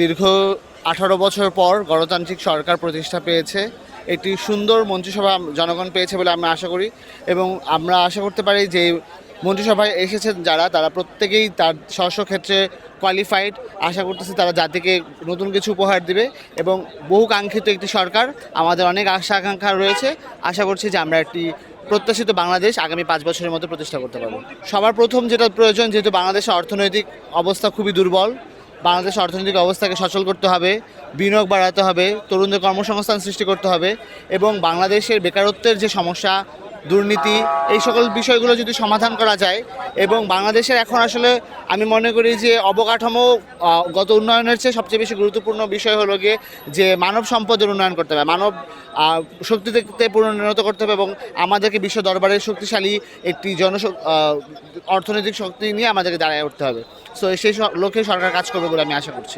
দীর্ঘ 18 বছর পর গণতান্ত্রিক সরকার প্রতিষ্ঠা পেয়েছে। একটি সুন্দর মন্ত্রিসভা জনগণ পেয়েছে বলে আমরা আশা করি এবং আমরা আশা করতে পারি যে মন্ত্রিসভায় এসেছেন যারা, তারা প্রত্যেকেই তার স্ব ক্ষেত্রে কোয়ালিফাইড। আশা করতেছি তারা জাতিকে নতুন কিছু উপহার দিবে এবং বহু কাঙ্ক্ষিত একটি সরকার, আমাদের অনেক আশা আকাঙ্ক্ষা রয়েছে। আশা করছি যে আমরা একটি প্রত্যাশিত বাংলাদেশ আগামী 5 বছরের মধ্যে প্রতিষ্ঠা করতে পারবো। সবার প্রথম যেটা প্রয়োজন, যেহেতু বাংলাদেশের অর্থনৈতিক অবস্থা খুবই দুর্বল, বাংলাদেশের অর্থনৈতিক অবস্থাকে সচল করতে হবে, বিনিয়োগ বাড়াতে হবে, তরুণদের কর্মসংস্থান সৃষ্টি করতে হবে এবং বাংলাদেশের বেকারত্বের যে সমস্যা, দুর্নীতি, এই সকল বিষয়গুলো যদি সমাধান করা যায় এবং বাংলাদেশের এখন আসলে আমি মনে করি যে অবকাঠামো গত উন্নয়নের চেয়ে সবচেয়ে বেশি গুরুত্বপূর্ণ বিষয় হলো গিয়ে যে মানব সম্পদের উন্নয়ন করতে হবে, মানব শক্তিতে পুনর্নির্মিত করতে হবে এবং আমাদেরকে বিশ্ব দরবারে শক্তিশালী একটি অর্থনৈতিক শক্তি নিয়ে আমাদেরকে দাঁড়ায় উঠতে হবে। সো সেই লক্ষ্যে সরকার কাজ করবে বলে আমি আশা করছি।